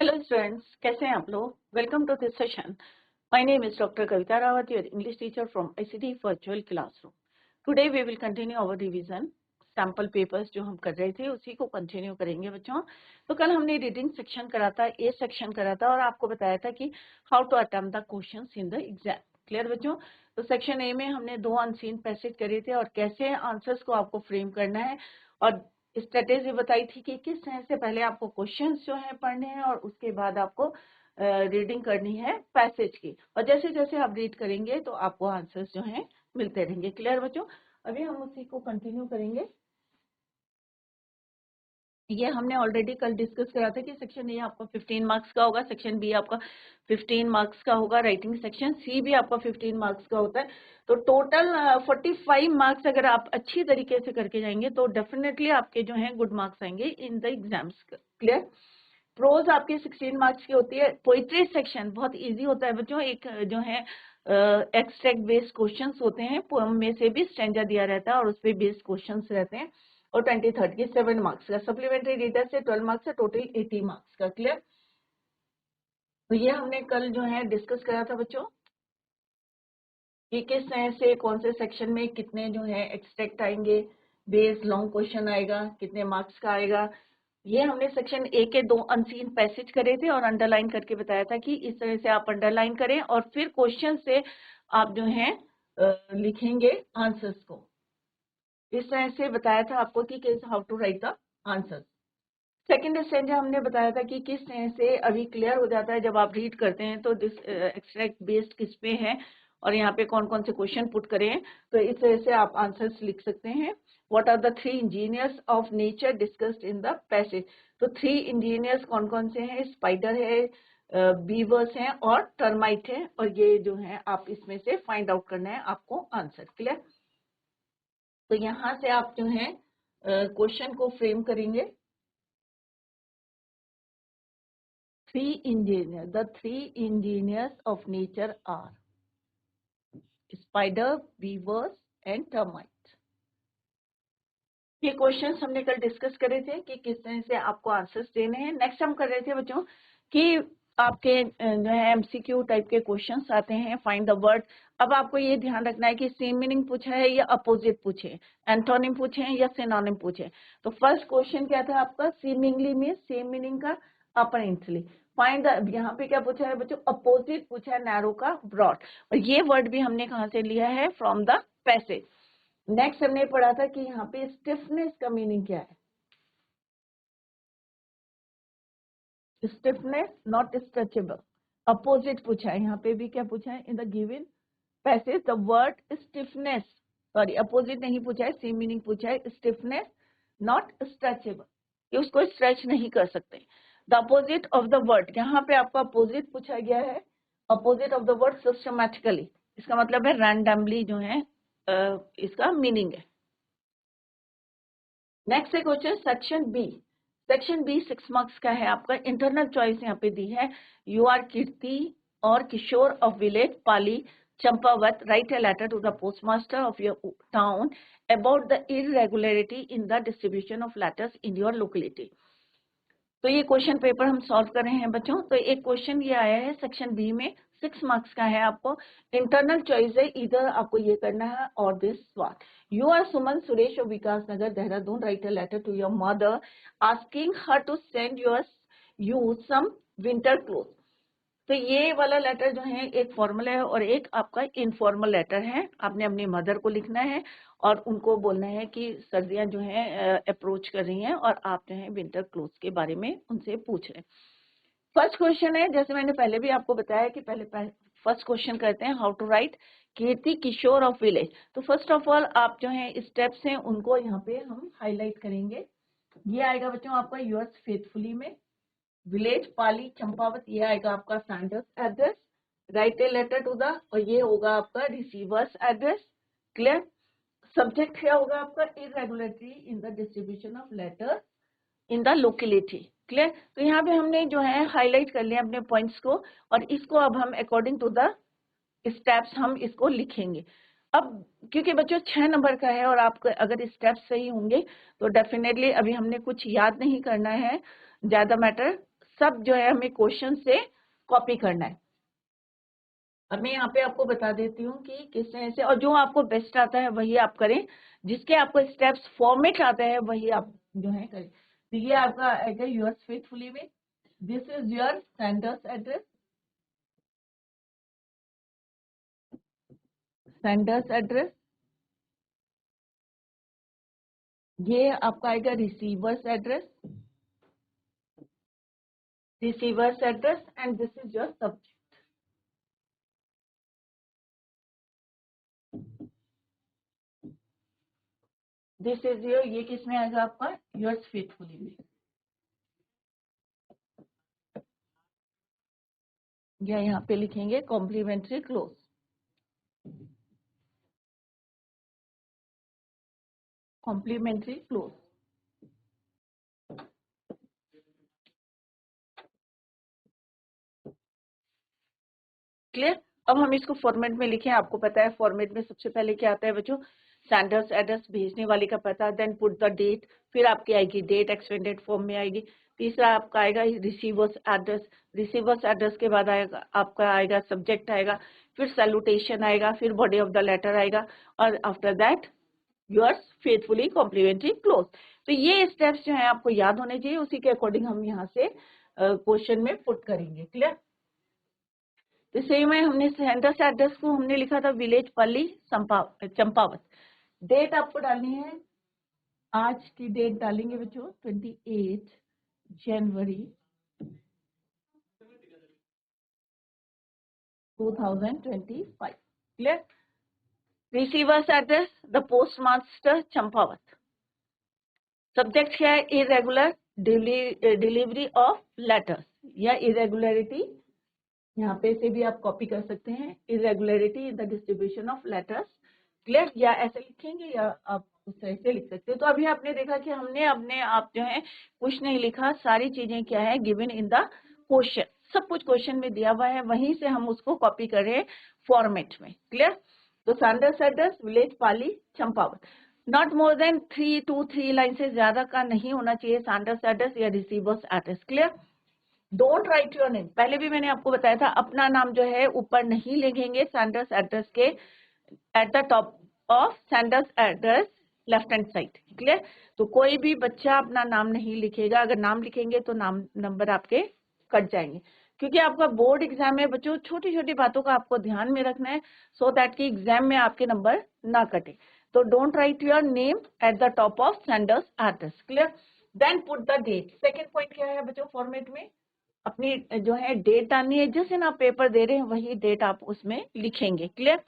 Hello students, कैसे हैं आप लोग? Welcome to this session. My name is Dr. Kavita Rawat, your English teacher from ICT Virtual Classroom. Today we will continue our revision. Sample papers जो हम कर रहे थे उसी को कंटिन्यू करेंगे बच्चों। तो कल हमने रीडिंग सेक्शन करा था, ए सेक्शन करा था और आपको बताया था कि how to attempt the questions in the exam. Clear बच्चों? तो सेक्शन ए में हमने 2 अनसीन पैसेज करे थे और कैसे आंसर्स को आपको फ्रेम करना है और स्ट्रेटेजी बताई थी कि किस तरह से पहले आपको क्वेश्चंस जो है पढ़ने हैं और उसके बाद आपको रीडिंग करनी है पैसेज की, और जैसे जैसे आप रीड करेंगे तो आपको आंसर्स जो हैं मिलते रहेंगे। क्लियर बच्चों? अभी हम उसी को कंटिन्यू करेंगे। ये हमने ऑलरेडी कल डिस्कस करा था कि सेक्शन ए आपका 15 मार्क्स का होगा, सेक्शन बी आपका 15 मार्क्स का होगा, राइटिंग सेक्शन सी भी आपका 15 मार्क्स का होता है। तो टोटल 45 मार्क्स अगर आप अच्छी तरीके से करके जाएंगे तो डेफिनेटली आपके जो हैं गुड मार्क्स आएंगे in the exams. Clear? Prose आपके 16 मार्क्स की होती है। पोइट्री सेक्शन बहुत इजी होता है बच्चों। एक जो है एक्सट्रैक्ट बेस्ड क्वेश्चंस होते हैं, पोएम में से भी स्टैंजा दिया रहता है और उस पर बेस्ड क्वेश्चंस रहते हैं, और 23 की 7 मार्क्स का, सप्लीमेंट्री रीडर से 12 मार्क्स है, टोटल 80 मार्क्स का। क्लियर? तो ये हमने कल जो है डिस्कस करा था बच्चों कि किस तरह से कौन से सेक्शन में कितने जो है एक्सट्रैक्ट आएंगे, बेस्ड लॉन्ग क्वेश्चन आएगा, कितने मार्क्स का आएगा। ये हमने सेक्शन ए के 2 अनसीन पैसेज करे थे और अंडरलाइन करके बताया था कि इस तरह से आप अंडरलाइन करें और फिर क्वेश्चन से आप जो है लिखेंगे आंसर्स को। इस तरह से बताया था आपको कि how to write the answer. Second stanza हमने बताया था कि किस तरह से अभी क्लियर हो जाता है जब आप रीड करते हैं तो दिस एक्सट्रैक्ट बेस्ड किस पे है और यहाँ पे कौन कौन से क्वेश्चन पुट करें, तो इस तरह से आप आंसर्स लिख सकते हैं। What are the 3 engineers of nature discussed in the passage. तो 3 इंजीनियर्स कौन कौन से हैं? स्पाइडर है, बीवर्स हैं और टर्माइट है, और ये जो है आप इसमें से फाइंड आउट करना है आपको आंसर। क्लियर? तो यहाँ से आप जो है क्वेश्चन को फ्रेम करेंगे। 3 engineers, the 3 engineers of nature are spider, beavers and termite. ये क्वेश्चंस हमने कल डिस्कस करे थे कि किस तरह से आपको आंसर्स देने हैं। नेक्स्ट हम कर रहे थे बच्चों कि आपके जो है एमसीक्यू टाइप के क्वेश्चंस आते हैं, फाइंड द वर्ड। अब आपको ये ध्यान रखना है कि सेम मीनिंग पूछा है या अपोजिट पूछे, एंटोनिम पूछे या सिनोनिम पूछे। तो फर्स्ट क्वेश्चन क्या था आपका? सीमिंगली मींस सेम मीनिंग का अपरेंटली। फाइंड द, यहाँ पे क्या पूछा है बच्चों? अपोजिट पूछा है, नैरो का ब्रॉड। और ये वर्ड भी हमने कहाँ से लिया है? From the passage. नेक्स्ट हमने पढ़ा था कि यहाँ पे स्टिफनेस का मीनिंग क्या है? Stiffness not stretchable. अपोजिट पूछा है, यहाँ पे भी क्या पूछा है? In the given passage the word stiffness, sorry opposite नहीं पूछा है, सेम मीनिंग पूछा है, स्टिफनेस नॉट स्ट्रेचेबल, कि उसको स्ट्रेच नहीं कर सकते। The opposite of the word, यहाँ पे आपका अपोजिट पूछा गया है, opposite of the word systematically, इसका मतलब है रैंडमली जो है इसका मीनिंग है। नेक्स्ट है question section B. Section B 6 marks का है आपका। इंटरनल चॉइस यहाँ पे दी है। यू आर कीर्ति और Kishore of village Pali Champawat write a letter to the postmaster of your town about the irregularity in the distribution of letters in your locality. तो ये question paper हम सॉल्व कर रहे हैं बच्चों। तो एक क्वेश्चन ये आया है सेक्शन बी में, 6 मार्क्स का है। आपको इंटरनल चॉइस है, इधर आपको ये करना है और this one. You are Suman Suresh और Vikas Nagar Dehradun write a letter to your mother asking her to send you some winter cloth. तो ये वाला लेटर जो है एक फॉर्मल है और एक आपका इनफॉर्मल लेटर है। आपने अपनी मदर को लिखना है और उनको बोलना है कि सर्दियां जो है अप्रोच कर रही हैं और आप जो है विंटर क्लोथ्स के बारे में उनसे पूछ रहे हैं। फर्स्ट क्वेश्चन है, जैसे मैंने पहले भी आपको बताया कि पहले फर्स्ट क्वेश्चन करते हैं, how to write Kirti Kishore of village. तो फर्स्ट ऑफ ऑल आप जो है स्टेप्स हैं उनको यहाँ पे हम हाईलाइट करेंगे। ये आएगा बच्चों आपका यूएस फेथफुली में, विलेज पाली चंपावत, ये आएगा आपका sender's address, write a letter to the, और ये होगा आपका रिसीवर्स एड्रेस। क्लियर? सब्जेक्ट क्या होगा आपका? Irregularity in the distribution of letter in the locality. Clear? तो यहाँ पे हमने जो है हाईलाइट कर लिया अपने पॉइंट्स को और इसको अब हम अकॉर्डिंग टू द स्टेप्स हम इसको लिखेंगे। अब क्योंकि बच्चों 6 नंबर का है और आपको अगर स्टेप्स सही होंगे तो डेफिनेटली अभी हमने कुछ याद नहीं करना है, ज्यादा मैटर सब जो है हमें क्वेश्चन से कॉपी करना है। अब मैं यहाँ पे आपको बता देती हूँ कि किस तरह से, और जो आपको बेस्ट आता है वही आप करें, जिसके आपको स्टेप्स फॉर्मेट आता है वही आप जो है करें। तो ये आपका आएगा योर्स फेथफुली में, this is your sender's address, sender's address, ये आपका आएगा receiver's address, receiver's address, and this is your subject. This is your, ये किस में आएगा आपका, योर्स फेथफुली में, या यहाँ पे लिखेंगे complimentary close. Complimentary close, clear. अब हम इसको फॉर्मेट में लिखें। आपको पता है फॉर्मेट में सबसे पहले क्या आता है बच्चों, सेंडर्स एड्रेस, भेजने वाले का पता, देन पुट द डेट, फिर आपकी आएगी डेट एक्सपेंडेड फॉर्म में आएगी। तीसरा आपका आएगा रिसीवर्स एड्रेस, रिसीवर्स एड्रेस के बाद आएगा आपका आएगा सब्जेक्ट आएगा, फिर सैल्यूटेशन आएगा, फिर बॉडी ऑफ द लेटर आएगा, और after that yours faithfully complimentary close. तो ये स्टेप्स जो है आपको याद होने चाहिए, उसी के अकॉर्डिंग हम यहाँ से क्वेश्चन में पुट करेंगे। क्लियर। तो सेम है, हमने सेंडर्स एड्रेस को हमने लिखा था विलेज पल्ली चंपावत। डेट आपको डालनी है, आज की डेट डालेंगे बच्चों 28 जनवरी 2025। Clear. Receiver's address the post master Champawat. Subject क्या है, इरेगुलर डिलीवरी ऑफ लेटर्स, या इरेगुलरिटी, यहाँ पे से भी आप कॉपी कर सकते हैं, irregularity in the distribution of letters. Clear. या ऐसे लिखेंगे या आप उस तरह से लिख सकते हो। तो अभी आपने देखा कि हमने अपने आप जो है कुछ नहीं लिखा, सारी चीजें क्या है गिवन इन द क्वेश्चन, सब कुछ क्वेश्चन में दिया हुआ है, वहीं से हम उसको कॉपी कर रहे हैं फॉर्मेट में। क्लियर। तो sender's address village Pali Champawat, not more than 3 to 3 line से ज्यादा का नहीं होना चाहिए सेंडर्स एड्रेस या receiver's address. Clear. Don't write your name, पहले भी मैंने आपको बताया था अपना नाम जो है ऊपर नहीं लिखेंगे सेंडर्स एड्रेस के, eight the top of sender's address left hand side. Clear. तो कोई भी बच्चा अपना नाम नहीं लिखेगा, अगर नाम लिखेंगे तो नाम नंबर आपके कट जाएंगे, क्योंकि आपका बोर्ड एग्जाम है बच्चों, छोटी छोटी बातों का आपको ध्यान में रखना है, सो दैट कि एग्जाम में आपके नंबर ना कटे। तो don't write your name at the top of sender's address. Clear. Then put the date. Second point क्या है बच्चों, फॉर्मेट में अपनी जो है डेट डालनी है, जिस दिन आप पेपर दे रहे हैं वही डेट आप उसमें लिखेंगे। क्लियर।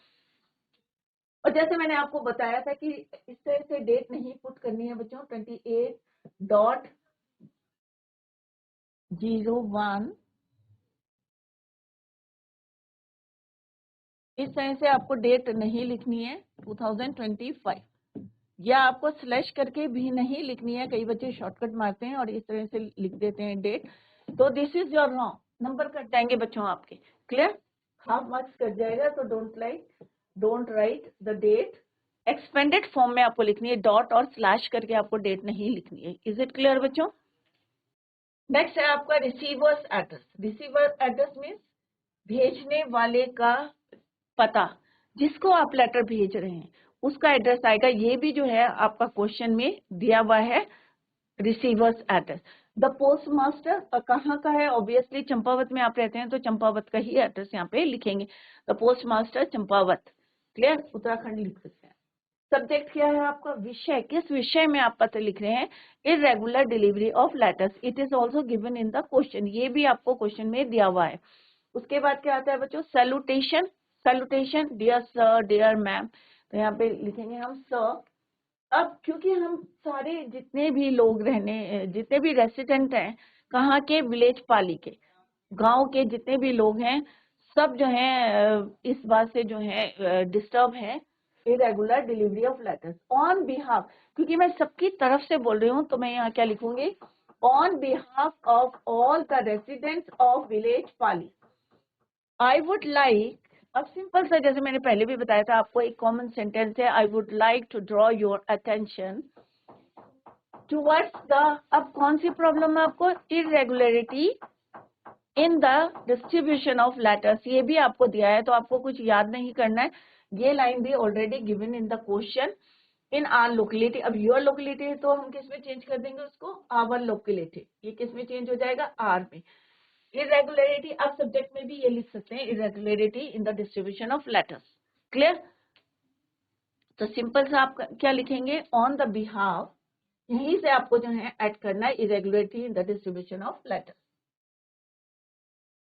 और जैसे मैंने आपको बताया था कि इस तरह से डेट नहीं पुट करनी है बच्चों, 28.01 इस तरह से आपको डेट नहीं लिखनी है 2025, या आपको स्लैश करके भी नहीं लिखनी है, कई बच्चे शॉर्टकट मारते हैं और इस तरह से लिख देते हैं डेट, तो this is your wrong, number cut जाएंगे बच्चों आपके। क्लियर। हाफ मार्क्स कट जाएगा, तो don't write the date. Expanded form में आपको लिखनी है, डॉट और स्लैश करके आपको डेट नहीं लिखनी है। इज इट क्लियर बच्चों। नेक्स्ट है आपका receiver's address. Receiver address means भेजने वाले का पता, जिसको आप लेटर भेज रहे हैं उसका एड्रेस आएगा। ये भी जो है आपका क्वेश्चन में दिया हुआ है, receiver's address. The post master कहाँ का है, ऑब्वियसली चंपावत में आप रहते हैं तो चंपावत का ही एड्रेस यहाँ पे लिखेंगे, the post master Champawat. Clear. Uttarakhand लिख सकते हैं। सब्जेक्ट क्या है आपका, विषय, किस विषय में आप पत्र लिख रहे हैं, irregular delivery of letters, it is also given in the question, ये भी आपको क्वेश्चन में दिया हुआ है। उसके बाद क्या आता है बच्चों, salutation. Salutation dear sir, dear ma'am, तो यहाँ पे लिखेंगे हम सर। अब क्योंकि हम सारे जितने भी लोग जितने भी रेसिडेंट हैं, कहाँ के, विलेज पाली के, गांव के जितने भी लोग हैं, सब जो हैं इस बात से जो है डिस्टर्ब है, irregular delivery of letters on behalf, क्योंकि मैं सबकी तरफ से बोल रही हूँ तो मैं यहाँ क्या लिखूंगी, on behalf of all the residents of village Pali I would like. अब सिंपल सा, जैसे मैंने पहले भी बताया था आपको, एक कॉमन सेंटेंस है, I would like to draw your attention towards the, अब कौन सी प्रॉब्लम है आपको, irregularity in the distribution of letters, ये भी आपको दिया है तो आपको कुछ याद नहीं करना है, ये लाइन भी already given in the question. In are locality, अब योर लोकेलिटी तो हम किस में चेंज कर देंगे उसको, आवर लोकेलिटी, ये किस में चेंज हो जाएगा, आर में। इरेगुलरिटी आप सब्जेक्ट में भी ये लिख सकते हैं, irregularity in the distribution of letters. Clear? तो सिंपल सा आप क्या लिखेंगे, ऑन द बिहाफ, यहीं से आपको जो है ऐड करना है irregularity in the distribution of letters.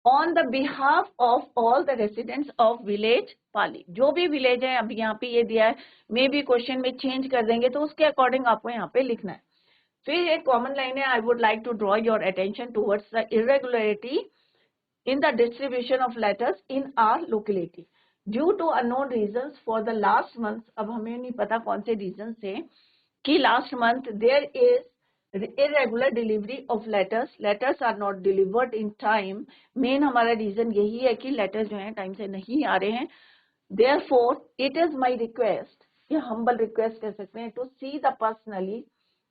On the behalf of all the residents of village Pali, जो भी विलेज है, अब यहाँ पे ये दिया है, मे भी क्वेश्चन में चेंज कर देंगे तो उसके अकॉर्डिंग आपको यहाँ पे लिखना है। फिर एक कॉमन लाइन है, I would like to draw your attention towards the irregularity in the distribution of letters in our locality due to unknown reasons for the last month। अब हमें नहीं पता कौन से रीजन से कि last month there is irregular delivery of letters are not delivered in time। Main हमारा reason यही है कि लेटर्स जो है टाइम से नहीं आ रहे हैं। therefore it is my request, ये humble request कह सकते हैं, to see the personally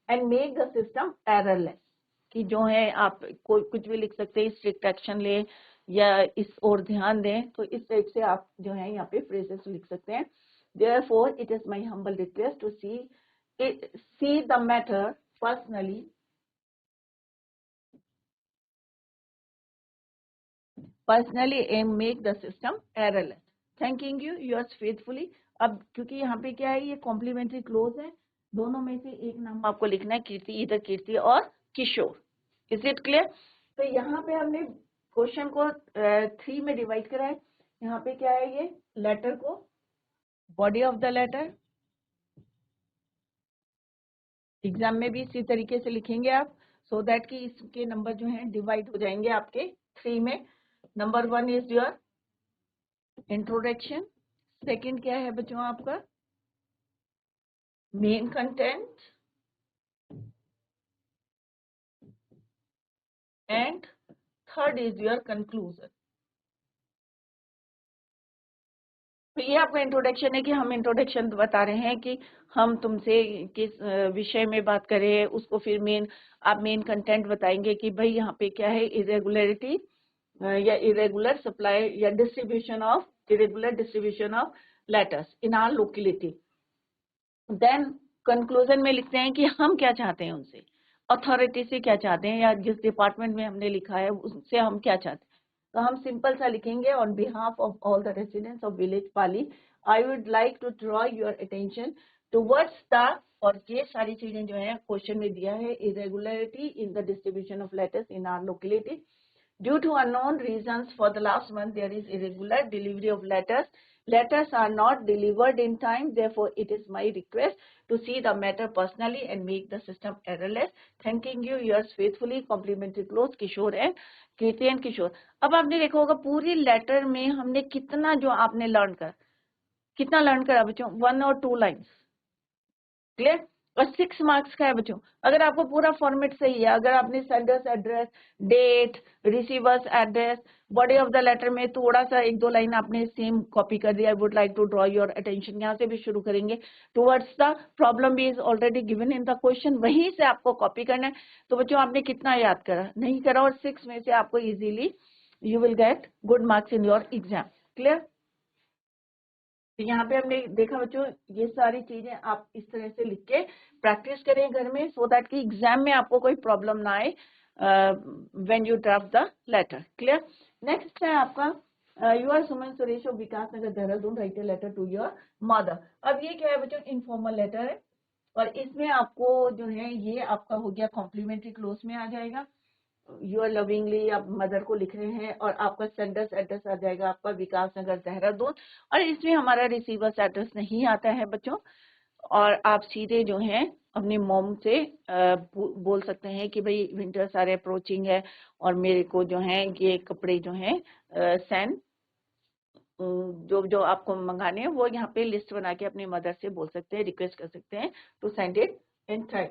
and make the system errorless, कि जो है आप कोई कुछ भी लिख सकते हैं, स्ट्रिक्ट एक्शन ले या इस और ध्यान दें, तो इस टाइप से आप जो है यहाँ पे फ्रेजेस लिख सकते हैं। therefore it is my humble request to see the matter personally and make the system errorless, thanking you yours faithfully। अब क्योंकि यहाँ पे क्या है, ये कॉम्प्लीमेंट्री क्लोज है, दोनों में से एक नाम आपको लिखना है, कीर्ति, इधर कीर्ति और किशोर। Is it clear? तो यहाँ पे हमने क्वेश्चन को 3 में डिवाइड करा है। यहाँ पे क्या है, ये लेटर को, body of the letter, exam में भी इसी तरीके से लिखेंगे आप, सो दैट कि इसके नंबर जो हैं डिवाइड हो जाएंगे आपके 3 में। Number 1 is your introduction, second क्या है बच्चों आपका, main content, and third is your conclusion. तो ये आपका इंट्रोडक्शन है कि हम इंट्रोडक्शन बता रहे हैं कि हम तुमसे किस विषय में बात करें, उसको फिर आप मेन कंटेंट बताएंगे कि भाई यहाँ पे क्या है, इरेगुलरिटी या इरेगुलर सप्लाई या irregular distribution of letters in our locality. Then conclusion में लिखते हैं कि हम क्या चाहते हैं उनसे, अथॉरिटी से क्या चाहते हैं, या जिस डिपार्टमेंट में हमने लिखा है उससे हम क्या चाहते हैं। तो हम सिंपल सा लिखेंगे, on behalf of all the residents of village Pali I would like to draw your attention towards the, और ये सारी चीजें जो है क्वेश्चन में दिया है, irregularity in the distribution of letters in our locality due to unknown reasons for the last month there is irregular delivery of letters are not delivered in time, therefore it is my request to see the matter personally and make the system errorless, thanking you yours faithfully, complimentary close, Kishore and Kirti and Kishore. अब आपने देखा होगा पूरी letter में हमने कितना जो आपने कितना लर्न करा बच्चों, 1 और 2 लाइन्स। क्लियर? और 6 मार्क्स का है बच्चों। अगर आपको पूरा फॉर्मेट सही है, अगर आपने sender's address, date, receiver's address, body of the letter में थोड़ा सा 1-2 लाइन आपने सेम कॉपी कर दिया, I would like to draw your attention, यहाँ से भी शुरू करेंगे, towards the problem be is already given in the question, वहीं से आपको कॉपी करना है। तो बच्चों आपने कितना याद करा, नहीं करा, और 6 में से आपको easily you will get good marks in your exam. Clear? तो यहाँ पे हमने देखा बच्चों, ये सारी चीजें आप इस तरह से लिख के प्रैक्टिस करें घर में, सो दैट कि एग्जाम में आपको कोई प्रॉब्लम ना आए when you draft the letter. Clear? Next है आपका you are Suman Suresh of Vikas Nagar Dehradun, write a letter to your mother. अब ये क्या है बच्चों, इनफॉर्मल लेटर है, और इसमें आपको जो है ये आपका हो गया कॉम्प्लीमेंट्री क्लोज में आ जाएगा, यू आर लविंगली आप मदर को लिख रहे हैं, और आपका सेंडर्स एड्रेस आ जाएगा आपका विकास नगर देहरादून, और इसमें हमारा रिसीवर्स एड्रेस नहीं आता है बच्चों, और आप सीधे जो है अपनी मॉम से बोल सकते हैं कि भाई विंटर्स आर अप्रोचिंग है, और मेरे को जो है ये कपड़े जो है सेंड, जो जो आपको मंगाने हैं वो यहाँ पे लिस्ट बना के अपनी मदर से बोल सकते हैं, रिक्वेस्ट कर सकते हैं to send it in time.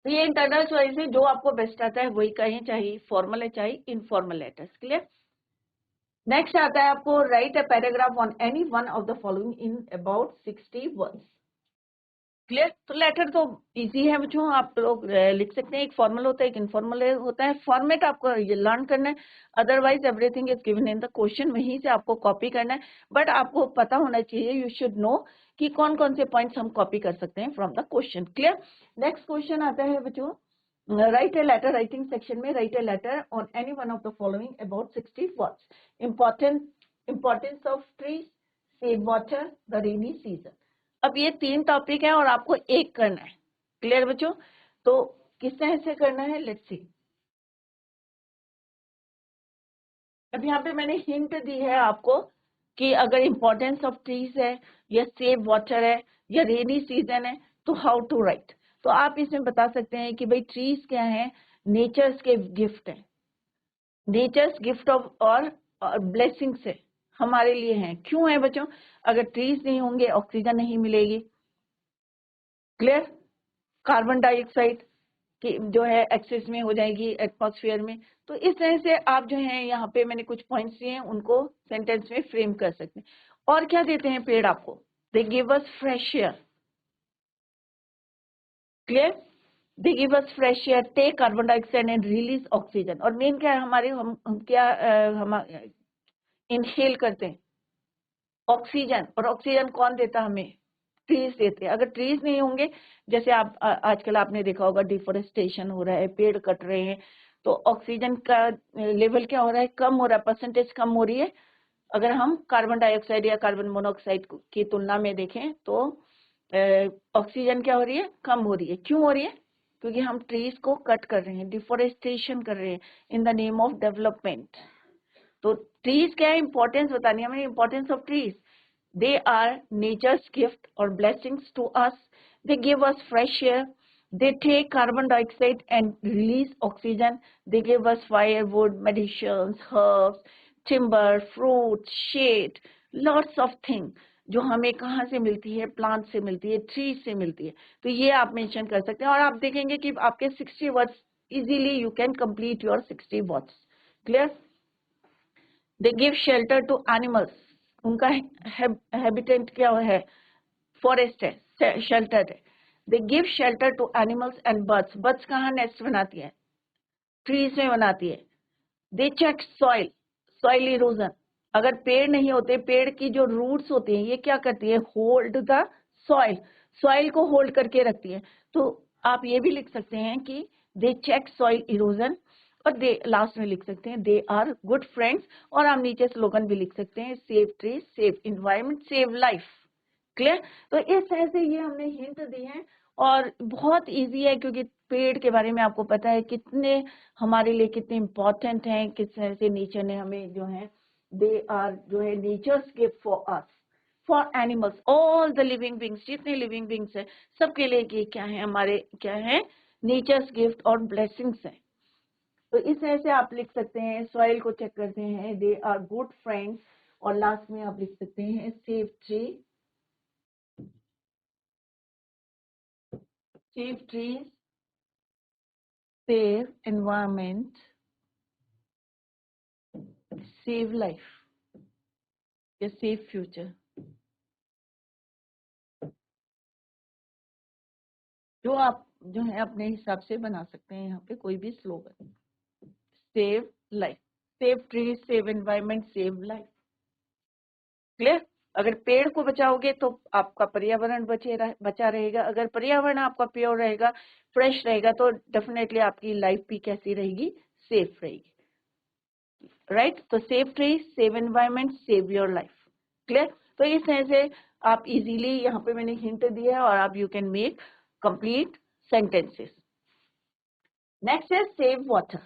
तो ये इंटरनल चॉइस है, जो आपको बेस्ट आता है वही कहें, चाहे फॉर्मल है चाहे इनफॉर्मल लेटर्स। क्लियर? नेक्स्ट आता है आपको, right a paragraph on any one of the following in about 60 words. Clear. तो लेटर तो इजी है बच्चों, आप लोग लिख सकते हैं। एक फॉर्मल होता है, एक इनफॉर्मल होता है। फॉर्मेट आपको ये लर्न करना है, otherwise everything is given in the question, वहीं से आपको कॉपी करना है। बट आपको पता होना चाहिए, यू शुड नो कि कौन कौन से पॉइंट्स हम कॉपी कर सकते हैं from the question. Clear. Next question आता है बच्चों, write a letter, writing section में write a letter on any one of the following about 60 words. Importance of trees, save water, the rainy season. अब ये 3 topic है और आपको एक करना है। क्लियर बच्चों। तो किस तरह से करना है, लेट्स सी। अब यहाँ पे मैंने हिंट दी है आपको कि अगर इंपॉर्टेंस ऑफ ट्रीज है या सेव वाटर है या रेनी सीजन है तो हाउ टू राइट। तो आप इसमें बता सकते हैं कि भाई ट्रीज क्या है, नेचर्स के गिफ्ट है, नेचर्स गिफ्ट ऑफ और ब्लेसिंग्स है, हमारे लिए हैं। क्यों है बच्चों, अगर ट्रीज नहीं होंगे ऑक्सीजन नहीं मिलेगी। क्लियर। कार्बन डाइऑक्साइड की जो है एक्सेस में हो जाएगी एटमॉस्फेयर में। तो इस तरह से आप जो है यहाँ पे मैंने कुछ पॉइंट्स दिए हैं, उनको सेंटेंस में फ्रेम कर सकते हैं। और क्या देते हैं पेड़ आपको, they give us fresh air. Clear. They give us fresh air, take carbon dioxide and release oxygen. और मेन क्या है हमारे, हम क्या हम इनहेल करते हैं ऑक्सीजन। और ऑक्सीजन कौन देता हमें, ट्रीज देते हैं। अगर ट्रीज नहीं होंगे, जैसे आप आजकल आपने देखा होगा डिफोरेस्टेशन हो रहा है, पेड़ कट रहे हैं, तो ऑक्सीजन का लेवल क्या हो रहा है, कम हो रहा है, परसेंटेज कम हो रही है। अगर हम कार्बन डाइऑक्साइड या कार्बन मोनोऑक्साइड की तुलना में देखें तो ऑक्सीजन क्या हो रही है, कम हो रही है। क्यों हो रही है, क्योंकि हम ट्रीज को कट कर रहे हैं, डिफोरेस्टेशन कर रहे हैं in the name of development. तो ट्रीज क्या है, इंपॉर्टेंस बतानी है हमें, importance of trees. They are nature's gift or blessings to us. They give us fresh air. They take carbon dioxide and release oxygen. They give us firewood, medicines, herbs, timber, fruits, shade, lots of things. जो हमें कहाँ से मिलती है, plant से मिलती है, tree से मिलती है। तो ये आप मेंशन कर सकते हैं। और आप देखेंगे कि आपके 60 words easily you can complete your 60 words. Clear. They give shelter to animals, उनका हैबिटेट क्या है, फॉरेस्ट है, शेल्टर है। They give shelter to animals and birds, birds कहाँ नेस्ट बनाती है, ट्रीज में बनाती है। They check soil, soil erosion, अगर पेड़ नहीं होते, पेड़ की जो रूट्स होती हैं ये क्या करती है, होल्ड द सॉइल, सॉइल को होल्ड करके रखती है। तो आप ये भी लिख सकते हैं कि दे चेक सॉइल इरोजन, और दे लास्ट में लिख सकते हैं दे आर गुड फ्रेंड्स। और आप नीचे स्लोगन भी लिख सकते हैं, save trees, save environment, save life. Clear. तो इस तरह से ये हमने हिंट दी है और बहुत इजी है, क्योंकि पेड़ के बारे में आपको पता है कितने हमारे लिए कितने इम्पोर्टेंट हैं, किस तरह से नेचर ने हमें जो है, दे आर जो है nature's gift for us, for animals, all the living beings, जितने लिविंग बींग्स है सबके लिए ये क्या है, हमारे क्या है, नेचर्स गिफ्ट और ब्लेसिंग्स है। तो इस तरह से आप लिख सकते हैं, सॉइल को चेक करते हैं, दे आर गुड फ्रेंड्स, और लास्ट में आप लिख सकते हैं save tree, save trees, save environment, save life या save future, जो आप जो है अपने हिसाब से बना सकते हैं यहाँ पे कोई भी slogan. Save life, save trees, save environment, save life. Clear. अगर पेड़ को बचाओगे तो आपका पर्यावरण बचा रहेगा। अगर पर्यावरण आपका प्योर रहेगा, फ्रेश रहेगा, तो डेफिनेटली आपकी लाइफ भी कैसी रहेगी, सेफ रहेगी। राइट। तो save trees, save environment, save your life. Clear. तो इस तरह से आप इजीली, यहाँ पे मैंने हिंट दिया है और आप you can make complete sentences. Next है सेव वाटर,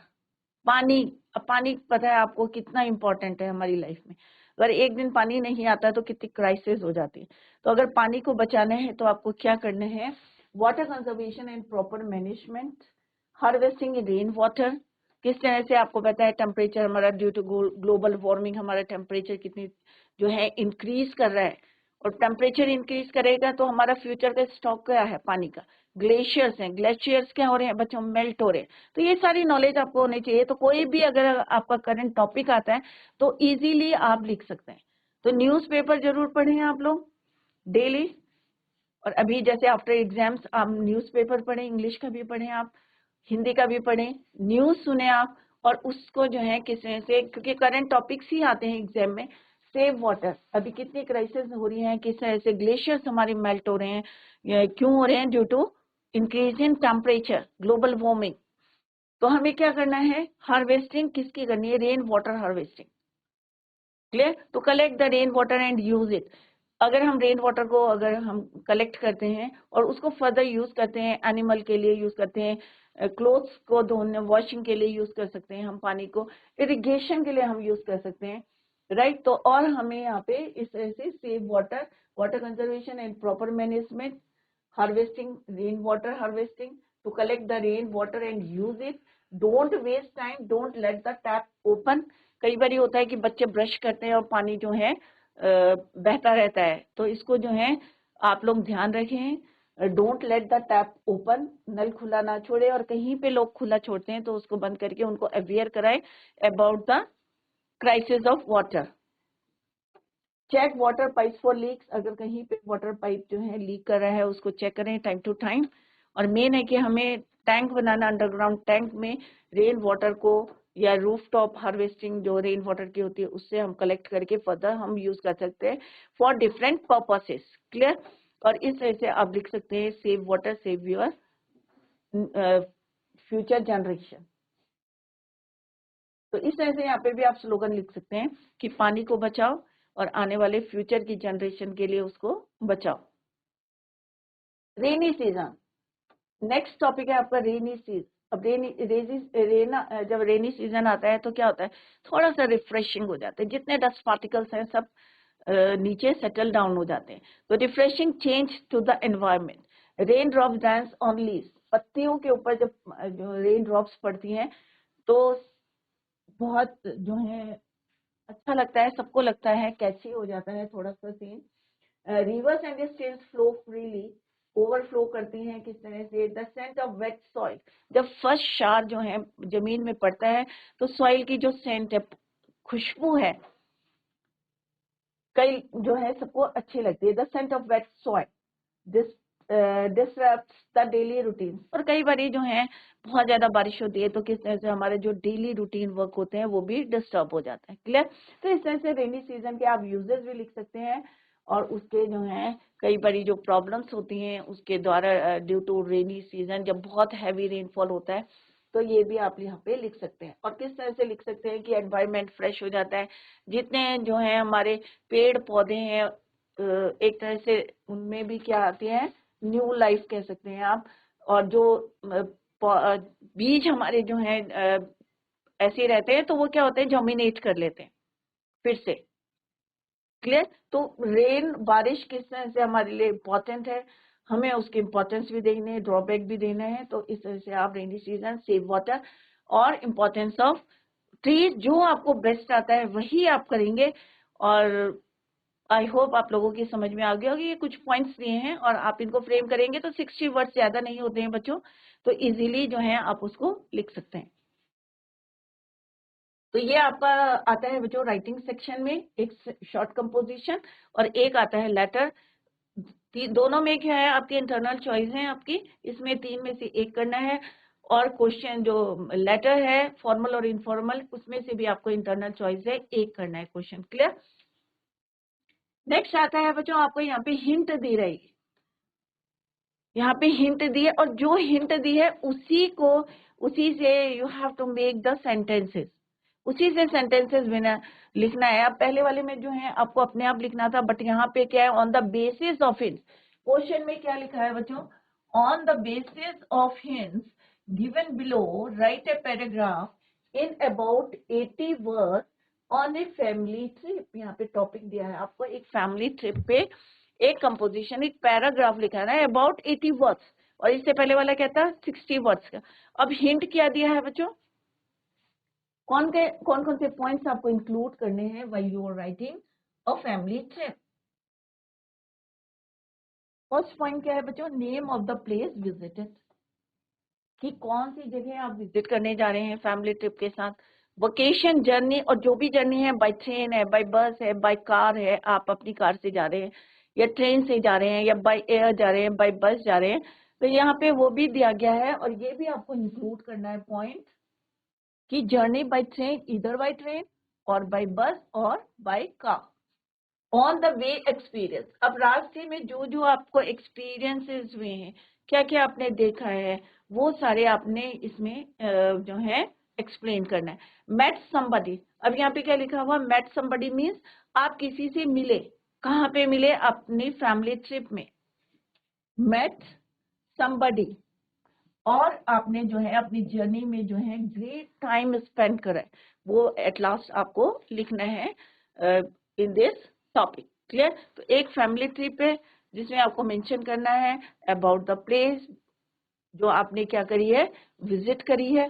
पानी। अब पानी पता है आपको कितना इंपॉर्टेंट है हमारी लाइफ में। अगर एक दिन पानी नहीं आता तो कितनी क्राइसिस हो जाती है। तो अगर पानी को बचाना है तो आपको क्या करना है, water conservation and proper management, harvesting rain water. किस तरह से आपको पता है टेम्परेचर हमारा ड्यू टू ग्लोबल वार्मिंग, हमारा टेम्परेचर कितनी जो है इंक्रीज कर रहा है, और टेम्परेचर इंक्रीज करेगा तो हमारा फ्यूचर का स्टॉक क्या है, पानी का। ग्लेशियर्स हैं, ग्लेशियर्स क्या हो रहे हैं बच्चों, मेल्ट हो रहे हैं। तो ये सारी नॉलेज आपको होनी चाहिए। तो कोई भी अगर आपका करंट टॉपिक आता है तो इजीली आप लिख सकते हैं। तो न्यूज़पेपर जरूर पढ़ें आप लोग डेली, और अभी जैसे आफ्टर एग्जाम्स आप न्यूज़पेपर पढ़ें, इंग्लिश का भी पढ़ें, आप हिंदी का भी पढ़ें, न्यूज़ सुने आप, और उसको जो है किसी से, क्योंकि करंट टॉपिक्स ही आते हैं एग्जाम में। सेव वाटर, अभी कितनी क्राइसिस हो रही है, किस तरह से ग्लेशियर्स हमारे मेल्ट हो रहे हैं, क्यों हो रहे हैं? Due to increase in temperature, global warming. तो हमें क्या करना है? हार्वेस्टिंग किसकी करनी है? Rain water harvesting. क्लियर? तो collect the rain water and use it. अगर हम रेन वाटर को अगर हम कलेक्ट करते हैं और उसको फर्दर यूज करते हैं, एनिमल के लिए यूज करते हैं, क्लोथ्स को धोने, वॉशिंग के लिए यूज कर सकते हैं हम पानी को, इरिगेशन के लिए हम यूज कर सकते हैं, राइट? तो और हमें यहाँ पे इस तरह से save water, water conservation and proper management, harvesting, rain water harvesting, to collect the rain water and use it, don't waste time, don't let the tap open. कई बार होता है कि बच्चे ब्रश करते हैं और पानी जो है बहता रहता है, तो इसको जो है आप लोग ध्यान रखें, don't let the tap open, नल खुला ना छोड़े, और कहीं पे लोग खुला छोड़ते हैं तो उसको बंद करके उनको अवेयर कराएं about the crisis of water. Check water pipe for leaks, अगर कहीं पे वाटर पाइप जो है लीक कर रहा है उसको चेक करें टाइम टू टाइम। और मेन है कि हमें टैंक बनाना, अंडरग्राउंड टैंक में रेन वाटर को, या रूफ टॉप हार्वेस्टिंग जो रेन वाटर की होती है उससे हम कलेक्ट करके फर्दर हम यूज कर सकते हैं फॉर डिफरेंट पर्पसेस। क्लियर? और इस तरह से आप लिख सकते हैं save water, save your future generation. तो इस तरह से यहाँ पे भी आप स्लोगन लिख सकते हैं कि पानी को बचाओ और आने वाले फ्यूचर की जनरेशन के लिए उसको बचाओ। रेनी सीजन, नेक्स्ट टॉपिक है आपका रेनी सीजन। अब जब रेनी सीजन आता है तो क्या होता है? थोड़ा सा रिफ्रेशिंग हो जाता है, जितने डस्ट पार्टिकल्स हैं सब नीचे सेटल डाउन हो जाते हैं। तो refreshing change to the environment, rain drops dance on leaves, पत्तियों के ऊपर जब जो रेन ड्रॉप्स पड़ती हैं तो बहुत जो है अच्छा लगता है, सबको लगता है, कैची हो जाता है थोड़ा सा scene. Rivers and streams flow freely, overflow करती हैं किस तरह से? The scent of wet soil, जब फर्स्ट शार जो है जमीन में पड़ता है तो सॉइल की जो सेंट है, खुशबू है, कई जो है सबको अच्छी लगती है। The scent of wet soil disrupts the daily routine, और कई बार जो है बहुत ज्यादा बारिश होती है तो किस तरह से हमारे जो डेली रूटीन वर्क होते हैं वो भी डिस्टर्ब हो जाता है। क्लियर? तो इस तरह से रेनी सीजन के आप यूजेस भी लिख सकते हैं, और उसके जो है कई बार जो प्रॉब्लम्स होती हैं उसके द्वारा, ड्यू टू रेनी सीजन जब बहुत हैवी रेनफॉल होता है, तो ये भी आप यहाँ पे लिख सकते हैं। और किस तरह से लिख सकते हैं कि एनवायरनमेंट फ्रेश हो जाता है, जितने जो है हमारे पेड़ पौधे हैं एक तरह से उनमें भी क्या आती है? न्यू लाइफ कह सकते हैं आप। और जो बीज हमारे जो हैं ऐसे रहते हैं तो वो क्या होते हैं? जर्मिनेट कर लेते हैं फिर से। क्लियर? तो रेन, बारिश किस तरह से हमारे लिए इम्पोर्टेंट है, हमें उसके इम्पोर्टेंस भी देखने हैं, ड्रॉबैक भी देना है। तो इस तरह से आप रेनी सीजन, सेव वाटर और इम्पोर्टेंस ऑफ ट्रीज, जो आपको बेस्ट आता है वही आप करेंगे। और आई होप आप लोगों की समझ में आ गया होगी। ये कुछ पॉइंट्स दिए हैं और आप इनको फ्रेम करेंगे तो 60 वर्ड्स ज्यादा नहीं होते हैं बच्चों, तो इजीली जो है आप उसको लिख सकते हैं। तो ये आपका आता है बच्चों राइटिंग सेक्शन में, एक शॉर्ट कंपोजिशन और एक आता है लेटर। दोनों में क्या है? आपकी इंटरनल चॉइस है आपकी, इसमें तीन में से एक करना है। और क्वेश्चन जो लेटर है फॉर्मल और इनफॉर्मल, उसमें से भी आपको इंटरनल चॉइस है, एक करना है क्वेश्चन। क्लियर? नेक्स्ट आता है बच्चों आपको यहाँ पे हिंट दी रहेगी, यहाँ पे हिंट दी है, और जो हिंट दी है उसी से you have to make the sentences, उसी से सेंटेंसेस बिना लिखना है। अब पहले वाले में जो है आपको अपने आप लिखना था, बट यहाँ पे क्या है? On the basis of hints. Question में क्या लिखा है बच्चों? On the basis of hints given below right a paragraph in about 80 words on a family trip. यहाँ पे टॉपिक दिया है आपको, एक फैमिली ट्रिप पे एक कंपोजिशन, एक पैराग्राफ लिखा है ना, अबाउट 80 वर्ड्स, और इससे पहले वाला क्या था? 60 वर्ड्स का। अब हिंट क्या दिया है बच्चों? कौन कौन से पॉइंट्स आपको इंक्लूड करने हैं while you are writing a family trip? First point क्या है बच्चों? Name of the place visited, कि कौन सी जगह आप विजिट करने जा रहे हैं फैमिली ट्रिप के साथ। वोकेशन, जर्नी, और जो भी जर्नी है, बाय ट्रेन है, बाय बस है, बाय कार है, आप अपनी कार से जा रहे हैं, या ट्रेन से जा रहे हैं या बाय एयर जा रहे हैं, बाय बस जा रहे हैं, तो यहाँ पे वो भी दिया गया है। और ये भी आपको इंक्लूड करना है पॉइंट कि जर्नी बाय ट्रेन, इधर बाय ट्रेन और बाय बस और by car. On the way experience, अब रास्ते में जो जो आपको एक्सपीरियंसेस हुए हैं, क्या क्या आपने देखा है, वो सारे आपने इसमें जो है एक्सप्लेन करना है। मेट समबडी, अब यहाँ पे क्या लिखा हुआ, मेट समबडी मीन्स आप किसी से मिले, कहाँ पे मिले, अपनी फैमिली ट्रिप में। मेट समबडी, और आपने जो है अपनी जर्नी में जो है ग्रेट टाइम स्पेंड करा है, वो एट लास्ट आपको लिखना है इन दिस टॉपिक। क्लियर? तो एक फैमिली ट्रिप है जिसमें आपको मेंशन करना है अबाउट द प्लेस जो आपने क्या करी है, विजिट करी है।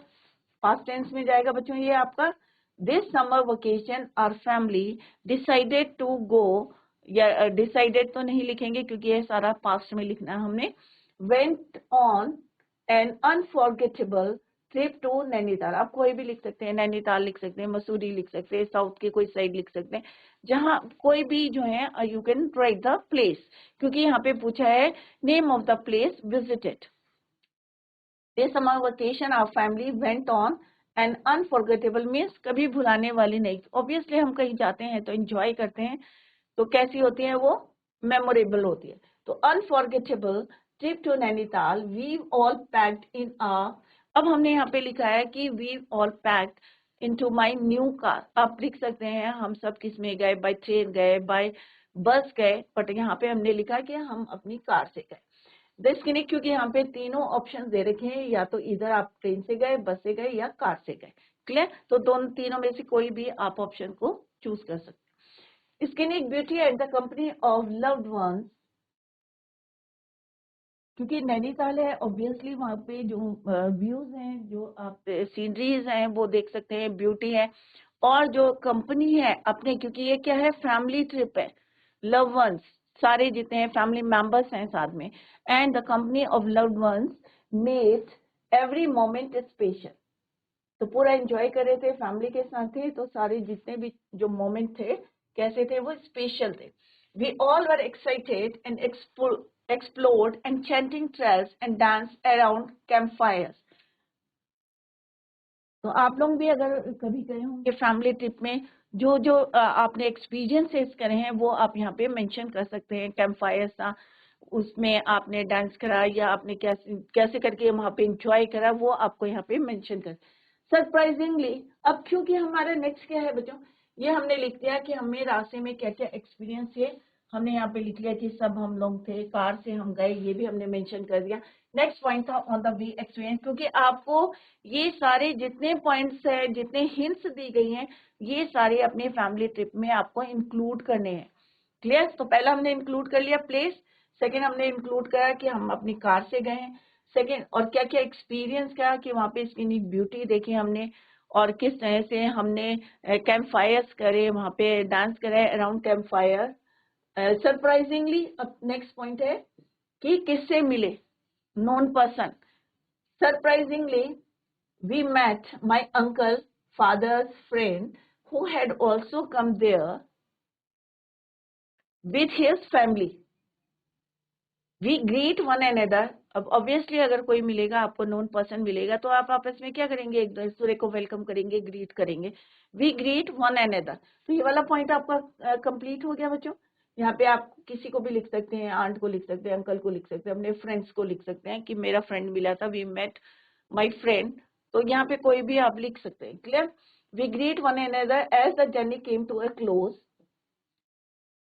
पास्ट टेंस में जाएगा बच्चों ये आपका। This summer vacation our family decided to go, या डिसाइडेड तो नहीं लिखेंगे क्योंकि ये सारा पास्ट में लिखना है हमने। Went on an unforgettable trip to Nainital, आप कोई भी लिख सकते हैं, नैनीताल लिख सकते हैं, मसूरी लिख सकते हैं, साउथ की कोई साइड लिख सकते हैं, जहां कोई भी जो है you can write the place, क्योंकि यहाँ पे पूछा है name of the place visited. This summer vacation our family went on an unforgettable means कभी भुलाने वाली नहीं। ऑब्वियसली हम कहीं जाते हैं तो एंजॉय करते हैं, तो कैसी होती है वो, मेमोरेबल होती है। तो unforgettable trip to Nainital, we all packed in अब हमने यहाँ पे लिखा है कि we all packed into my new car, आप लिख सकते हैं हम सब किस में गए, बाय ट्रेन गए, बाय बस गए, बट यहाँ पे हमने लिखा कि हम अपनी कार से गए। डेस्टिनी, क्योंकि यहाँ पे तीनों ऑप्शन दे रखे हैं, या तो इधर आप ट्रेन से गए, बस से गए या कार से गए। क्लियर? तो दोनों तीनों में से कोई भी आप ऑप्शन को चूज कर सकते हैं। Scenic beauty at the company of loved ones, क्योंकि नैनीताल है ऑब्वियसली वहां पे जो व्यूज हैं, जो आप सीनरीज हैं वो देख सकते हैं, ब्यूटी है। और जो कंपनी है अपने, क्योंकि ये क्या है, फैमिली ट्रिप है, लव वंस सारे जितने हैं फैमिली मेंबर्स हैं साथ में, and the company of loved once made every moment special, तो पूरा एंजॉय कर रहे थे, फैमिली के साथ थे, तो सारे जितने भी जो मोमेंट थे कैसे थे, वो स्पेशल थे। We all were excited and explored enchanting trails and danced around campfires। तो आप लोग भी अगर कभी गए होंगे फैमिली ट्रिप में, जो जो आपने एक्सपीरियंसेस करे हैं वो आप यहाँ पे मेंशन कर सकते हैं। कैंप फायर था, उसमें आपने डांस करा या आपने कैसे कैसे करके वहाँ पे एंजॉय करा, वो आपको यहाँ पे मेंशन कर। सरप्राइजिंगली, अब क्योंकि हमारा नेक्स्ट क्या है बच्चों, ये हमने लिख दिया कि हमें रास्ते में क्या क्या एक्सपीरियंस है, हमने यहाँ पे लिख लिया कि सब हम लोग थे, कार से हम गए, ये भी हमने मेंशन कर दिया। नेक्स्ट पॉइंट था ऑन द वे एक्सपीरियंस, क्योंकि आपको ये सारे जितने पॉइंट्स है, जितने हिंट्स दी गई हैं, ये सारे अपने फैमिली ट्रिप में आपको इंक्लूड करने हैं। क्लियर? तो पहला हमने इंक्लूड कर लिया प्लेस, सेकेंड हमने इंक्लूड करा कि हम अपनी कार से गए हैं, सेकेंड और क्या क्या एक्सपीरियंस क्या कि वहाँ पे इसकी ब्यूटी देखी हमने, और किस तरह से हमने कैंप फायर्स करे, वहाँ पे डांस करे अराउंड कैंप फायर। सरप्राइजिंगली अब नेक्स्ट पॉइंट है कि किससे मिले, non person. Surprisingly we met my uncle father's friend who had also come there with his family, we greet one another। अब ऑब्वियसली अगर कोई मिलेगा आपको, नॉन पर्सन मिलेगा, तो आप आपस में क्या करेंगे, एक दूसरे को वेलकम करेंगे, ग्रीट करेंगे, वी ग्रीट वन अनदर। तो ये वाला पॉइंट आपका कंप्लीट हो गया बच्चों। यहाँ पे आप किसी को भी लिख सकते हैं, आंट को लिख सकते हैं, अंकल को लिख सकते हैं, अपने फ्रेंड्स को लिख सकते हैं कि मेरा फ्रेंड मिला था, वी मेट माई फ्रेंड, तो यहाँ पे कोई भी आप लिख सकते हैं। Clear? We greet one another as the journey came to a close,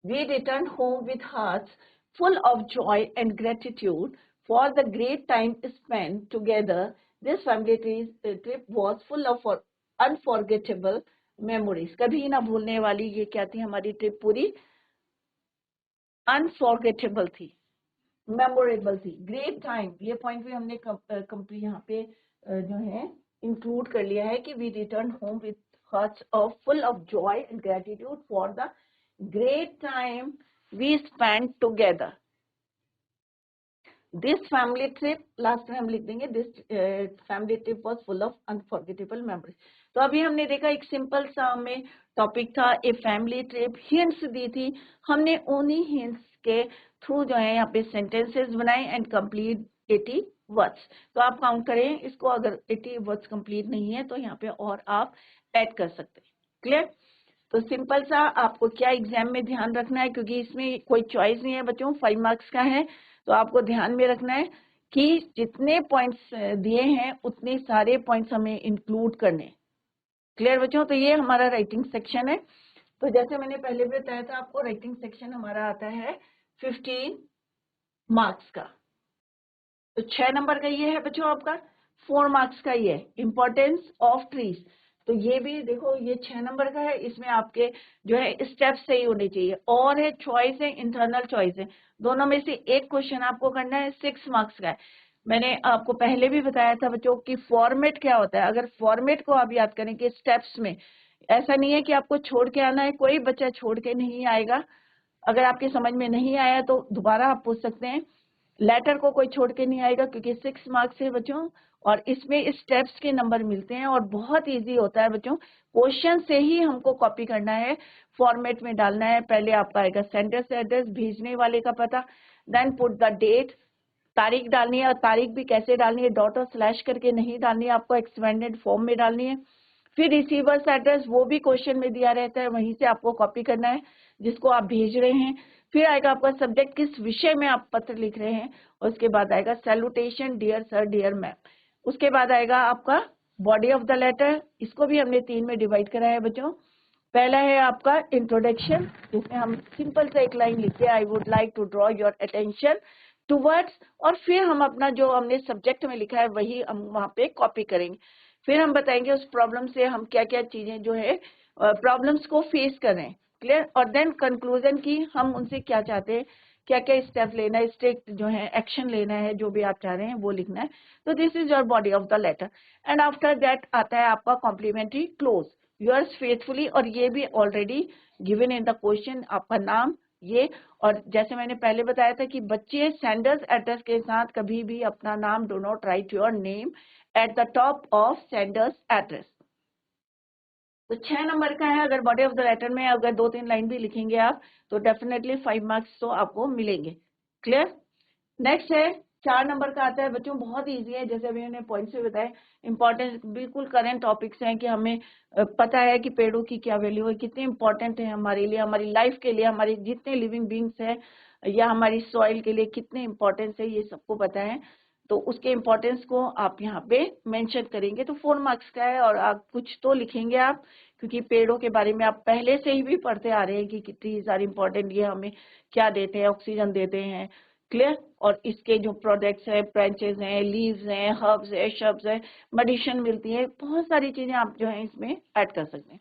we returned home with hearts full of joy and gratitude for the great time spent together। This family trip was full of unforgettable memories। कभी ना भूलने वाली ये क्या थी, हमारी trip पूरी unforgettable थी, मेमोरेबल थी। ग्रेट टाइम, ये पॉइंट भी हमने कंप्लीट यहाँ पे जो है इंक्लूड कर लिया है कि we return home with hearts of full of joy and gratitude for the great time we spent together। This family trip, last में हम लिख देंगे, this family trip was full of unforgettable memories। तो अभी हमने देखा एक सिंपल सा हमें टॉपिक था, ए फैमिली ट्रिप, हिंट्स दी थी, हमने उन्हीं हिंट्स के थ्रू जो है यहाँ पे सेंटेंसेस बनाएं एंड कंप्लीट 80 वर्ड्स। तो आप काउंट करें इसको, अगर 80 वर्ड्स कंप्लीट नहीं है तो यहाँ पे और आप ऐड कर सकते हैं। क्लियर? तो सिंपल सा आपको क्या एग्जाम में ध्यान रखना है, क्योंकि इसमें कोई चॉइस नहीं है बच्चों, 5 मार्क्स का है, तो आपको ध्यान में रखना है कि जितने पॉइंट्स दिए हैं उतने सारे पॉइंट्स हमें इंक्लूड करने। क्लियर बच्चों? तो ये हमारा राइटिंग सेक्शन है। तो जैसे मैंने पहले भी बताया था आपको, राइटिंग सेक्शन हमारा आता है 15 मार्क्स का। तो 6 नंबर का ये है बच्चों आपका, 4 मार्क्स का ये इंपॉर्टेंस ऑफ ट्रीज। तो ये भी देखो, ये 6 नंबर का है, इसमें आपके जो है स्टेप्स सही होने चाहिए। और है चॉइस है, इंटरनल चॉइस है, दोनों में से एक क्वेश्चन आपको करना है, 6 मार्क्स का है। मैंने आपको पहले भी बताया था बच्चों कि फॉर्मेट क्या होता है। अगर फॉर्मेट को आप याद करें कि स्टेप्स में, ऐसा नहीं है कि आपको छोड़ के आना है, कोई बच्चा छोड़ के नहीं आएगा। अगर आपके समझ में नहीं आया तो दोबारा आप पूछ सकते हैं। लेटर को कोई छोड़ के नहीं आएगा क्योंकि 6 मार्क्स है बच्चों, और इसमें स्टेप्स के नंबर मिलते हैं और बहुत इजी होता है बच्चों। क्वेश्चन से ही हमको कॉपी करना है, फॉर्मेट में डालना है। पहले आपका आएगा सेंडर से एड्रेस, भेजने वाले का पता, देन पुट द डेट, तारीख डालनी है, और तारीख भी कैसे डालनी है, डॉट और स्लैश करके नहीं डालनी है, आपको एक्सपेंडेड फॉर्म में डालनी है। फिर रिसीवर्स एड्रेस, वो भी क्वेश्चन में दिया रहता है, वहीं से आपको कॉपी करना है जिसको आप भेज रहे हैं। फिर आएगा आपका सब्जेक्ट, किस विषय में आप पत्र लिख रहे हैं, और उसके बाद आएगा salutation, dear sir, dear ma'am. उसके बाद आएगा आपका बॉडी ऑफ द लेटर, इसको भी हमने 3 में डिवाइड करा है बच्चों। पहला है आपका इंट्रोडक्शन, जिसमें हम सिंपल सा एक लाइन लिखते हैं, I would like to draw your attention towards, और फिर हम अपना जो हमने सब्जेक्ट में लिखा है वही हम वहां पे कॉपी करेंगे। फिर हम बताएंगे उस प्रॉब्लम से हम क्या क्या चीजें जो है प्रॉब्लम्स को फेस कर रहे हैं। क्लियर? और देन कंक्लूजन की हम उनसे क्या चाहते हैं, क्या क्या स्टेप लेना है, स्टेप जो है एक्शन लेना है, जो भी आप चाह रहे हैं वो लिखना है। तो this is your body of the letter. And after that आता है आपका कॉम्प्लीमेंट्री क्लोज, योर्स फेथफुली, और ये भी already given in the question, आपका नाम ये। और जैसे मैंने पहले बताया था कि बच्चे सेंडर्स एड्रेस के साथ कभी भी अपना नाम, do not right your name at the top of sender's address. तो 6 नंबर का है। अगर बॉडी ऑफ द लेटर में अगर 2-3 लाइन भी लिखेंगे आप तो डेफिनेटली 5 मार्क्स तो आपको मिलेंगे। क्लियर? नेक्स्ट है 4 नंबर का आता है बच्चों, बहुत इजी है, जैसे अभी मैंने पॉइंट से बताया, इंपॉर्टेंट बिल्कुल करंट टॉपिक्स हैं कि हमें पता है कि पेड़ों की क्या वैल्यू है, कितने इंपॉर्टेंट है हमारे लिए, हमारी लाइफ के लिए, हमारी जितने लिविंग बींग्स है, या हमारी सॉइल के लिए कितने इंपॉर्टेंस है, ये सबको पता है। तो उसके इम्पोर्टेंस को आप यहाँ पे मेंशन करेंगे तो 4 मार्क्स का है। और आप कुछ तो लिखेंगे आप, क्योंकि पेड़ों के बारे में आप पहले से ही भी पढ़ते आ रहे हैं कि ट्रीज आर इम्पोर्टेंट, ये हमें क्या देते हैं, ऑक्सीजन देते हैं। क्लियर? और इसके जो प्रोडक्ट्स है, ब्रांचेस हैं, लीव्स हैं, हर्ब्स है, शब्स है, मेडिसिन मिलती है, बहुत सारी चीजें आप जो है इसमें ऐड कर सकते हैं।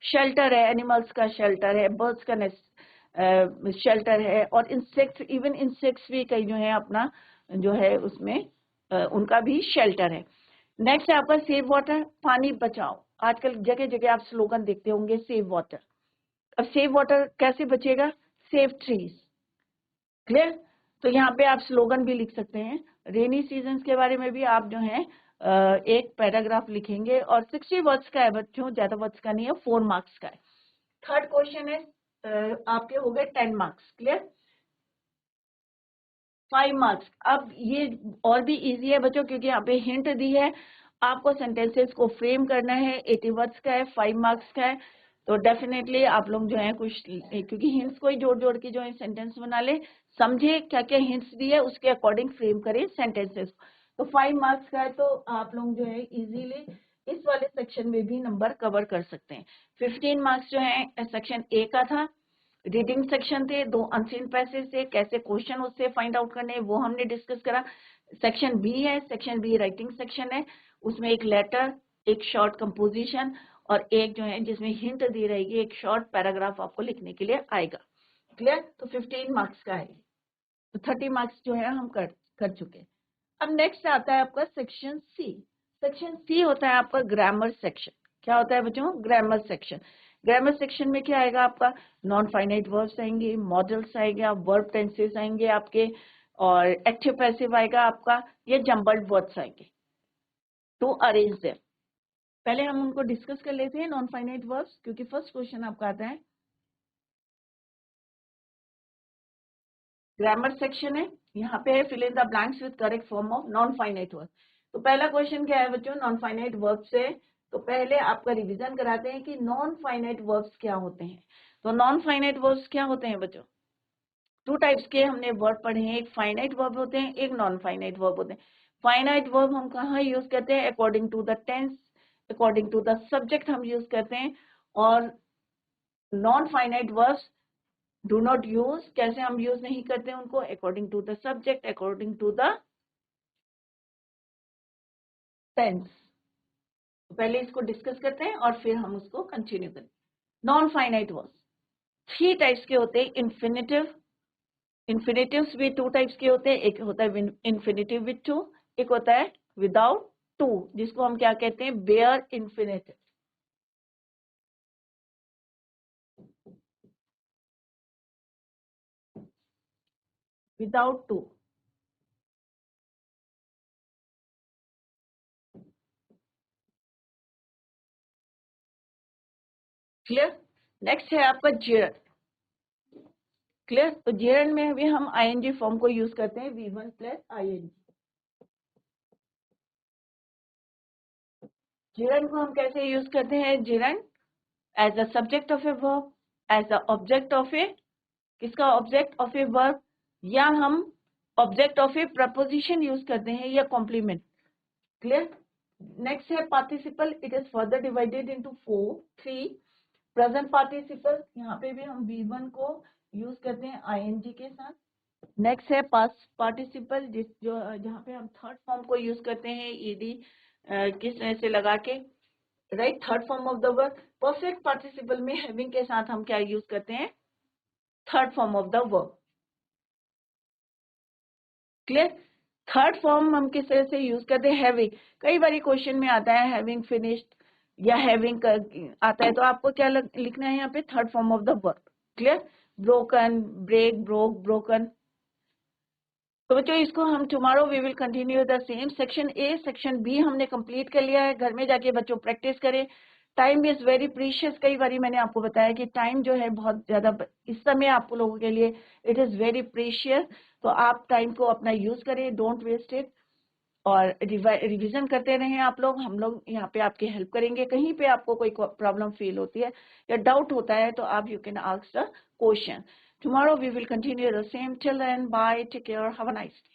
शेल्टर है, एनिमल्स का शेल्टर है, बर्ड्स का शेल्टर है, और इंसेक्ट्स, इवन इंसेक्ट्स भी कई जो है अपना जो है उसमें उनका भी शेल्टर है। नेक्स्ट है आपका सेव वाटर, पानी बचाओ। आजकल जगह जगह आप स्लोगन देखते होंगे सेव वाटर। अब सेव वाटर कैसे बचेगा? Save trees. क्लियर? तो यहाँ पे आप स्लोगन भी लिख सकते हैं। रेनी सीजन के बारे में भी आप जो है एक पैराग्राफ लिखेंगे, और 60 वर्ड्स का है बच्चों, ज्यादा वर्ड्स का नहीं है, 4 मार्क्स का है। थर्ड क्वेश्चन है आपके हो गए 10 मार्क्स। क्लियर? 5 मार्क्स। अब ये और भी इजी है बच्चों, क्योंकि यहाँ पे हिंट दी है, आपको सेंटेंसेस को फ्रेम करना है, 80 वर्ड्स का है, 5 मार्क्स का है। तो डेफिनेटली आप लोग जो है कुछ, क्योंकि हिंट्स को ही जोड़ जोड़ के जो है सेंटेंस बना ले, समझे क्या क्या हिंट्स दिए, उसके अकॉर्डिंग फ्रेम करें सेंटेंसेस। तो 5 मार्क्स का है, तो आप लोग जो है इजीली इस वाले सेक्शन में भी नंबर कवर कर सकते हैं। 15 मार्क्स जो है सेक्शन ए का था, रीडिंग सेक्शन थे, 2 अनसीन पैसेज थे, कैसे क्वेश्चन उससे फाइंड आउट करने वो हमने डिस्कस करा। सेक्शन बी है, सेक्शन बी राइटिंग सेक्शन है, उसमें एक लेटर, एक शॉर्ट कंपोजिशन, और एक जो है जिसमें हिंट दी रहेगी, एक शॉर्ट पैराग्राफ आपको लिखने के लिए आएगा। क्लियर? तो 15 मार्क्स का है, तो 30 मार्क्स जो है हम कर चुके हैं। अब नेक्स्ट आता है आपका सेक्शन सी। सेक्शन सी होता है आपका ग्रामर सेक्शन। क्या होता है बच्चों? Grammar section. ग्रामर सेक्शन में क्या आएगा आपका? नॉन फाइनाइट वर्ब्स आएंगे, मॉडल्स आएंगे, वर्ब टेंसेस आएंगे आपके, और एक्टिव पैसिव आएगा आपका, ये जम्बल्ड वर्ड्स आएंगे टू अरेंज देम। पहले हम उनको डिस्कस कर लेते हैं नॉन फाइनाइट वर्ब्स, क्योंकि फर्स्ट क्वेश्चन आपका आता है ग्रामर सेक्शन है, यहाँ पे है fill in the blanks with correct form of non finite verb. तो पहला क्वेश्चन क्या है बच्चों, नॉन फाइनाइट वर्ब से। तो पहले आपका रिवीजन कराते हैं कि नॉन फाइनाइट वर्ब्स क्या होते हैं। तो नॉन फाइनाइट वर्ब्स क्या होते हैं बच्चों, टू टाइप्स के हमने वर्ब पढ़े हैं, एक फाइनाइट वर्ब होते हैं, एक नॉन फाइनाइट वर्ब होते हैं। फाइनाइट वर्ब हम कहाँ यूज करते हैं, according to the tense, according to the subject हम यूज करते हैं। और non finite verbs do not use, कैसे हम यूज नहीं करते हैं उनको, according to the subject, according to the tense. पहले इसको डिस्कस करते हैं और फिर हम उसको कंटिन्यू करें। नॉन फाइनाइट वर्ब्स 3 टाइप्स के होते हैं, इन्फिनेटिव, इन्फिनेटिव्स भी 2 टाइप्स के होते हैं, एक होता है इन्फिनेटिव विद टू, एक होता है विदाउट टू, जिसको हम क्या कहते हैं, bare infinitive. Without to, clear. Next है आपका जेरन, क्लियर। तो जेरन में भी हम आईएनजी फॉर्म को यूज करते हैं, V1 प्लस आईएनजी। जेरन को हम कैसे यूज करते हैं, gerund as a subject of a verb, as a object of a, किसका ऑब्जेक्ट ऑफ ए वर्ब, या हम object of a preposition use करते हैं, या कॉम्प्लीमेंट, क्लियर। नेक्स्ट है participle, it is further divided into 3। Present participle, यहाँ पे भी हम V1 को यूज करते हैं आईएनजी के साथ। नेक्स्ट है पास्ट पार्टिसिपल, जिस जो जहाँ पे हम थर्ड फॉर्म को यूज करते हैं, ईडी किस तरह से लगा के, right, third form of the verb. Perfect participle में हैविंग के साथ हम क्या यूज करते हैं, third form of the verb, clear. Third form हम किस तरह से यूज करते हैं, हैविंग। कई बार क्वेश्चन में आता है हैविंग फिनिश्ड या हैविंग आता है, तो आपको क्या लिखना है यहाँ पे, third form of the verb, clear. Broken, break, broke, broken. तो बच्चों इसको हम tomorrow we will continue the same. Section A, section B हमने कंप्लीट कर लिया है, घर में जाके बच्चों प्रैक्टिस करें। टाइम इज वेरी प्रीशियस, कई बार मैंने आपको बताया कि टाइम जो है बहुत ज्यादा इस समय आप लोगों के लिए इट इज वेरी प्रीशियस। तो आप टाइम को अपना यूज करें, डोंट वेस्ट इट, और रिवीजन करते रहें आप लोग। हम लोग यहाँ पे आपकी हेल्प करेंगे, कहीं पे आपको कोई प्रॉब्लम फील होती है या डाउट होता है तो आप you can ask the question. Tomorrow we will continue the same. Till then, bye, take care, have a nice day.